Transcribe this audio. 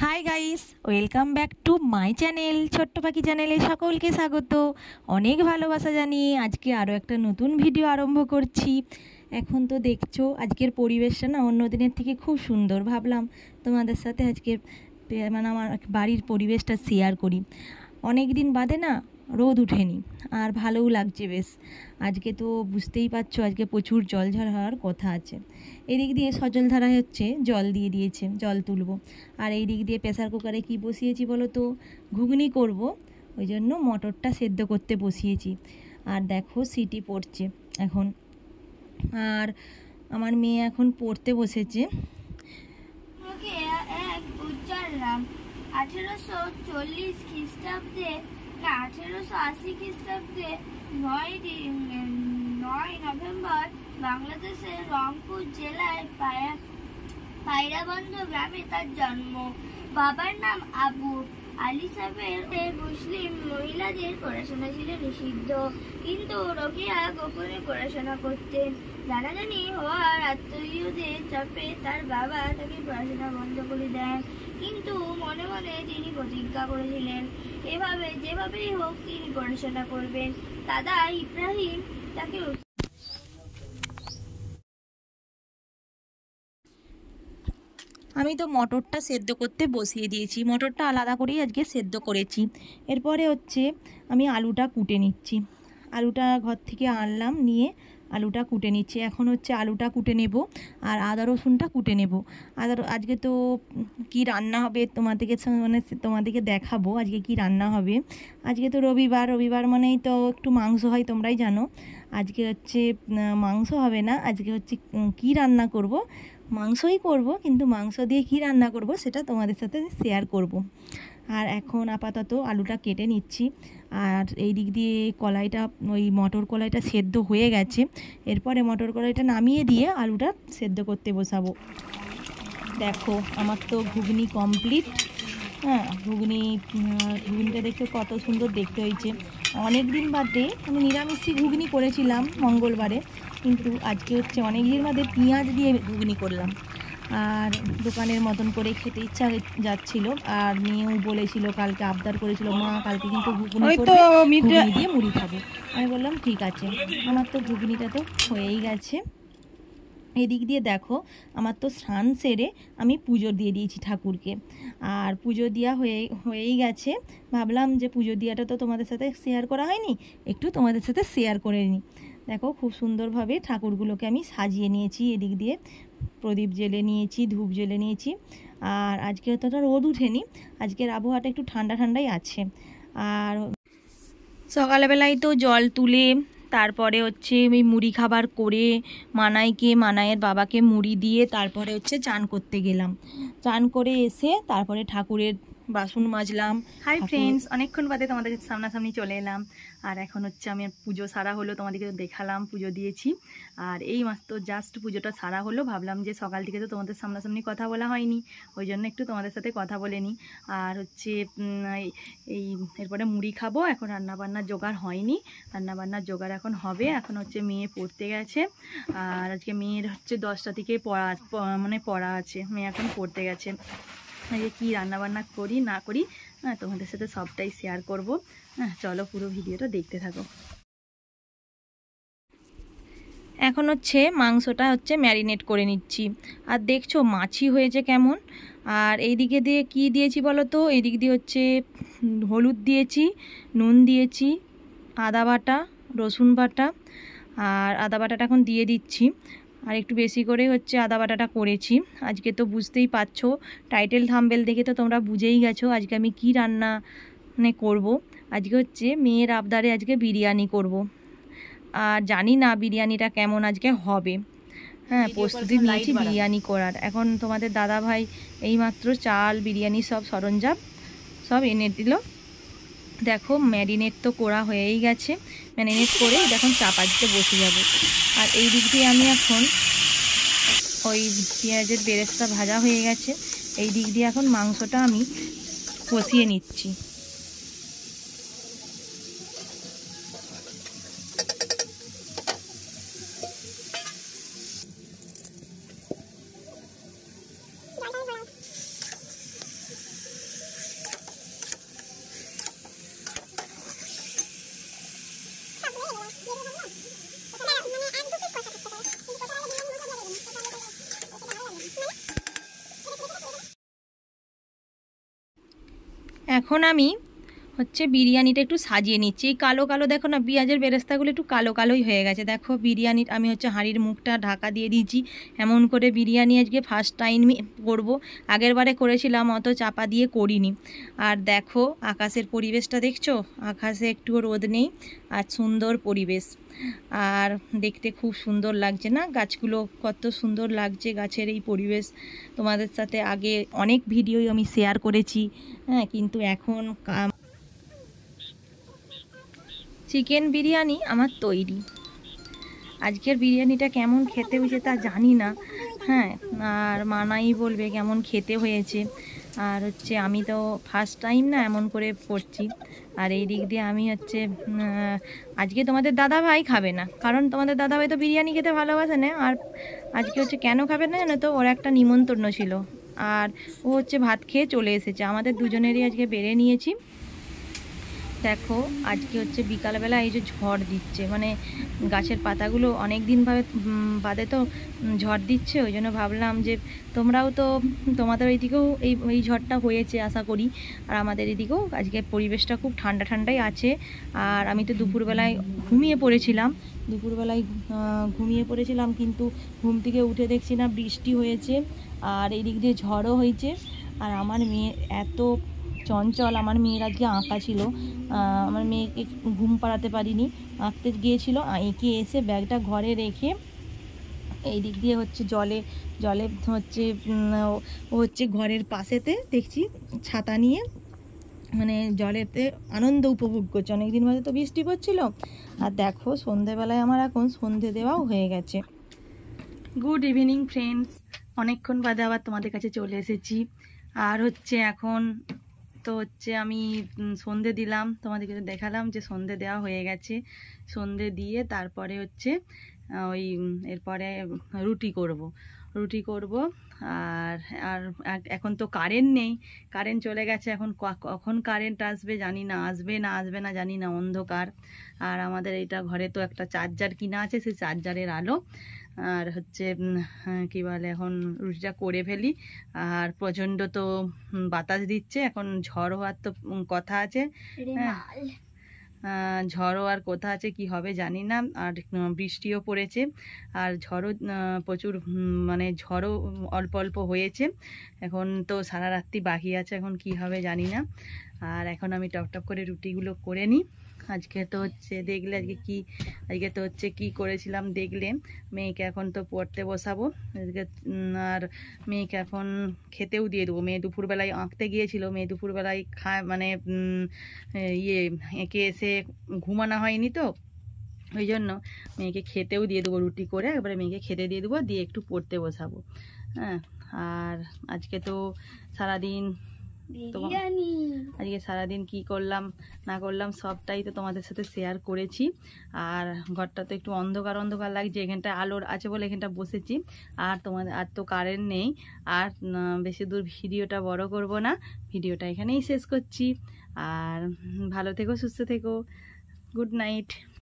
Hi guys, welcome back to my channel. ছোট্ট পাখি চ্যানেলে সকলকে স্বাগত। অনেক ভালোবাসা জানিয়ে আজকে আরও একটা নতুন ভিডিও আরম্ভ করছি। এখন তো দেখছো আজকের পরিবেশটা না অন্য দিনের থেকে খুব সুন্দর। ভাবলাম তোমাদের সাথে আজকের মানে আমার বাড়ির পরিবেশটা শেয়ার করি। অনেক দিন বাদে না রোদ উঠেনি, আর ভালোও লাগছে বেশ। আজকে তো বুঝতেই পারছো আজকে প্রচুর জলঝড় হওয়ার কথা আছে। এদিক দিয়ে সজলধারা হচ্ছে, জল দিয়ে দিয়েছে, জল তুলবো। আর এই দিক দিয়ে প্রেসার কুকারে কি বসিয়েছি বলো তো, ঘুগনি করব, ওই জন্য মটরটা সেদ্ধ করতে বসিয়েছি। আর দেখো সিটি পড়ছে এখন। আর আমার মেয়ে এখন পড়তে বসেছে। এক উজ্জ্বল রাম 1840 খ্রিস্টাব্দে না 1880 খ্রিস্টাব্দে 9 নভেম্বর বাংলাদেশের রংপুর জেলায় পায়রাবন্দ গ্রামে তার জন্ম। বাবার নাম আবু আলী সাহেবের মুসলিম মহিলাদের পড়াশোনা ছিল নিষিদ্ধ, কিন্তু রোকেয়া গোপনে পড়াশোনা করতেন। জানাজানি হওয়ার আত্মীয়দের চাপে তার বাবা তাকে পড়াশোনা বন্ধ করে দেন, কিন্তু মনে মনে তিনি প্রতিজ্ঞা করেছিলেন যেভাবেই হোক তিনি পড়াশোনা করবেন। দাদা ইব্রাহিম তাকে আমি তো মটরটা সেদ্ধ করতে বসিয়ে দিয়েছি, মটরটা আলাদা করেই আজকে সেদ্ধ করেছি। এরপরে হচ্ছে আমি আলুটা কুটে নিচ্ছি। আলুটা ঘর থেকে আনলাম, নিয়ে আলুটা কুটে নিচ্ছি। এখন হচ্ছে আলুটা কুটে নেব আর আদা রসুনটা কুটে নেব। আজকে তো কি রান্না হবে তোমাদেরকে দেখাবো আজকে কি রান্না হবে। আজকে তো রবিবার মানেই তো একটু মাংস হয়, তোমরাই জানো। আজকে হচ্ছে মাংস হবে না, আজকে হচ্ছে কি রান্না করব, মাংসই করব, কিন্তু মাংস দিয়ে কি রান্না করব সেটা তোমাদের সাথে শেয়ার করব। আর এখন আপাতত আলুটা কেটে নিচ্ছি। আর এই দিক দিয়ে ওই মটর কলাইটা সেদ্ধ হয়ে গেছে। এরপরে মটর কলাইটা নামিয়ে দিয়ে আলুটা সেদ্ধ করতে বসাবো। দেখো আমার তো ঘুগনি কমপ্লিট। হ্যাঁ, ঘুগনিটা দেখতে কত সুন্দর দেখতে হয়েছে। অনেক দিন বাদে আমি নিরামিষি ঘুগনি করেছিলাম মঙ্গলবারে, কিন্তু আজকে হচ্ছে অনেক দিন বাদে পেঁয়াজ দিয়ে ঘুগনি করলাম। আর দোকানের মতন করে খেতে ইচ্ছা যাচ্ছিল। আর মেয়েও বলেছিল, কালকে আবদার করেছিল, মা কালকে কিন্তু ঘুগনি করবে, ঘুগনি দিয়ে মুড়ি খাবো। আমি বললাম ঠিক আছে। আমার তো ঘুগনিটা তো হয়েই গেছে। এদিক দিয়ে দেখো আমার তো স্নান সেরে আমি পুজো দিয়ে দিয়েছি ঠাকুরকে। আর পুজো দেওয়া হয়েই গেছে। ভাবলাম যে পুজো দেওয়াটা তো তোমাদের সাথে শেয়ার করা হয়নি, একটু তোমাদের সাথে শেয়ার করে নিই। দেখো খুব সুন্দরভাবে ঠাকুরগুলোকে আমি সাজিয়ে নিয়েছি। এদিক দিয়ে প্রদীপ জ্বেলে নিয়েছি, ধূপ জ্বেলে নিয়েছি। আর আজকে অতটা রোদ উঠেনি, আজকের আবহাওয়াটা একটু ঠান্ডা ঠান্ডাই আছে। আর সকালবেলায় তো জল তুলে তারপরে হচ্ছে ওই মুড়ি খাবার করে মানাইয়ের বাবাকে মুড়ি দিয়ে তারপরে হচ্ছে চান করতে গেলাম। চান করে এসে তারপরে ঠাকুরের বাসন মাজলাম। হাই ফ্রেন্ডস, অনেকক্ষণ বাদে তোমাদের সামনাসামনি চলে এলাম। আর এখন হচ্ছে আমি পুজো সারা হলো, তোমাদেরকে দেখালাম পুজো দিয়েছি। আর এই মাত্র জাস্ট পুজোটা সারা হলো। ভাবলাম যে সকাল থেকে তো তোমাদের সামনাসামনি কথা বলা হয়নি, ওই জন্য একটু তোমাদের সাথে কথা বলে নিই। আর হচ্ছে এই এরপরে মুড়ি খাবো। এখন রান্নাবান্নার জোগাড় হয়নি, রান্নাবান্নার জোগাড় এখন হবে। এখন হচ্ছে মেয়ে পড়তে গেছে। আর আজকে মেয়ের হচ্ছে 10টা থেকে পড়া আছে, মেয়ে এখন পড়তে গেছে। যে কী রান্নাবান্না করি না করি, হ্যাঁ তোমাদের সাথে সবটাই শেয়ার করব। হ্যাঁ চলো পুরো ভিডিওটা দেখতে থাকো। এখন হচ্ছে মাংসটা হচ্ছে ম্যারিনেট করে নিচ্ছি। আর দেখছো মাছি হয়েছে কেমন। আর এই দিকে দিয়ে কি দিয়েছি বলো তো, এই দিক দিয়ে হচ্ছে হলুদ দিয়েছি, নুন দিয়েছি, আদা বাটা, রসুন বাটা। আর আদা বাটাটা এখন দিয়ে দিচ্ছি। আর একটু বেশি করে হচ্ছে আদা বাটাটা করেছি। আজকে তো বুঝতেই পারছো, টাইটেল থাম্বনেল দেখে তো তোমরা বুঝেই গেছো আজকে আমি কি রান্না করব। আজকে হচ্ছে মেয়ের আবদারে আজকে বিরিয়ানি করব। আর জানি না বিরিয়ানিটা কেমন আজকে হবে। হ্যাঁ, প্রস্তুতি নিয়েছি বিরিয়ানি করার। এখন তোমাদের দাদা ভাই এইমাত্র চাল, বিরিয়ানি সব সরঞ্জাম সব এনে দিল। দেখো ম্যারিনেট তো করা হয়েই গেছে, ম্যারিনেট করে এখন চাপা দিতে বসে যাব। আর এই দিক দিয়ে আমি এখন ওই পেঁয়াজের বেরেস্তা ভাজা হয়ে গেছে, এই দিক দিয়ে এখন মাংসটা আমি কষিয়ে নিচ্ছি। এখন আমি হচ্ছে বিরিয়ানিটা একটু সাজিয়ে নিচ্ছি। এই কালো কালো দেখো না, পেঁয়াজের বেরেস্তাগুলো একটু কালো কালোই হয়ে গেছে। দেখো বিরিয়ানির আমি হচ্ছে হাঁড়ির মুখটা ঢাকা দিয়ে দিয়েছি। এমন করে বিরিয়ানি আজকে ফার্স্ট টাইম করব। আগের বারে করেছিলাম, অত চাপা দিয়ে করিনি। আর দেখো আকাশের পরিবেশটা দেখছো, আকাশে একটুও রোদ নেই আর সুন্দর পরিবেশ। আর দেখতে খুব সুন্দর লাগছে না, গাছগুলো কত সুন্দর লাগছে, গাছের এই পরিবেশ। তোমাদের সাথে আগে অনেক ভিডিওই আমি শেয়ার করেছি, হ্যাঁ, কিন্তু এখন চিকেন বিরিয়ানি আমার তৈরি। আজকের বিরিয়ানিটা কেমন খেতে হয়েছে তা জানি না, হ্যাঁ, আর মানাই বলবে কেমন খেতে হয়েছে। আর হচ্ছে আমি তো ফার্স্ট টাইম না এমন করে করছি। আর এই দিক দিয়ে আমি হচ্ছে আজকে তোমাদের দাদা ভাই খাবে না, কারণ তোমাদের দাদা ভাই তো বিরিয়ানি খেতে ভালোবাসে না। আর আজকে হচ্ছে কেন খাবে না জানো তো, ওর একটা নিমন্ত্রণ ছিল, আর ও হচ্ছে ভাত খেয়ে চলে এসেছে। আমাদের দুজনেরই আজকে বেড়ে নিয়েছি। দেখো আজকে হচ্ছে বিকালবেলা এই যে ঝড় দিচ্ছে, মানে গাছের পাতাগুলো অনেক দিন বাদে তো ঝড় দিচ্ছে। ওই জন্য ভাবলাম যে তোমরাও তো, তোমাদের ওইদিকেও এই ঝড়টা হয়েছে আশা করি। আর আমাদের এদিকেও আজকে পরিবেশটা খুব ঠান্ডা ঠান্ডাই আছে। আর আমি তো দুপুরবেলায় ঘুমিয়ে পড়েছিলাম, কিন্তু ঘুম থেকে উঠে দেখছি না বৃষ্টি হয়েছে, আর এই দিক দিয়ে ঝড়ও হয়েছে। আর আমার মেয়ে এত চঞ্চল, আমার মেয়ের আজকে আঁকা ছিল, আমার মেয়েকে ঘুম পাড়াতে পারিনি, আঁকতে গিয়েছিল, এঁকে এসে ব্যাগটা ঘরে রেখে এই দিক দিয়ে হচ্ছে জলে হচ্ছে ও হচ্ছে ঘরের পাশেতে দেখছি ছাতা নিয়ে, মানে জলেতে আনন্দ উপভোগ করছে। অনেকদিন বাদে তো বৃষ্টি পড়ছিল। আর দেখো সন্ধেবেলায় আমার এখন সন্ধে দেওয়াও হয়ে গেছে। গুড ইভিনিং ফ্রেন্ডস, অনেকক্ষণ বাদে আবার তোমাদের কাছে চলে এসেছি। আর হচ্ছে এখন তো হচ্ছে আমি সন্ধে দিলাম, তোমাদেরকে দেখালাম যে সন্ধে দেওয়া হয়ে গেছে। সন্ধে দিয়ে তারপরে হচ্ছে ওই এরপরে রুটি করব। আর আর এখন তো কারেন্ট নেই, কারেন্ট চলে গেছে। এখন কখন কারেন্ট আসবে জানি না, আসবে না জানি না, অন্ধকার। আর আমাদের এইটা ঘরে তো একটা চার্জার কিনা আছে, সেই চার্জারের আলো। আর হচ্ছে কি বলে, এখন রুটিটা করে ফেলি। আর প্রচণ্ড তো বাতাস দিচ্ছে, এখন ঝড় হওয়ার তো কথা আছে, হ্যাঁ, ঝড়ও আর কোথা আছে, কি হবে জানি না। আর বৃষ্টিও পড়েছে, আর ঝড়ও প্রচুর, মানে ঝড়ও অল্প অল্প হয়েছে। এখন তো সারা রাত্রি বাকি আছে, এখন কি হবে জানি না। আর এখন আমি টপ করে রুটিগুলো করে নিই। আজকে তো হচ্ছে দেখলে আজকে তো হচ্ছে কি করেছিলাম দেখলে। মেয়েকে এখন তো পড়তে বসাবো আজকে, আর মেয়েকে এখন খেতেও দিয়ে দেবো। মেয়ে দুপুরবেলায় আঁকতে গিয়েছিল, মেয়ে দুপুরবেলায় মানে এঁকে এসে ঘুমানো হয়নি তো, ওই জন্য মেয়েকে খেতেও দিয়ে দেবো রুটি করে, একবারে মেয়েকে খেতে দিয়ে দেবো, দিয়ে একটু পড়তে বসাবো, হ্যাঁ। আর আজকে তো সারাদিন আজকে সারাদিন কি করলাম না করলাম সবটাই তো তোমাদের সাথে শেয়ার করেছি। আর ঘরটা তো একটু অন্ধকার লাগছে, এখানটা আলোর আছে বলে এখানটা বসেছি। আর আর তো কারেন্ট নেই। আর বেশি দূর ভিডিওটা বড় করব না, ভিডিওটা এখানেই শেষ করছি। আর ভালো থেকো, সুস্থ থেকো, গুড নাইট।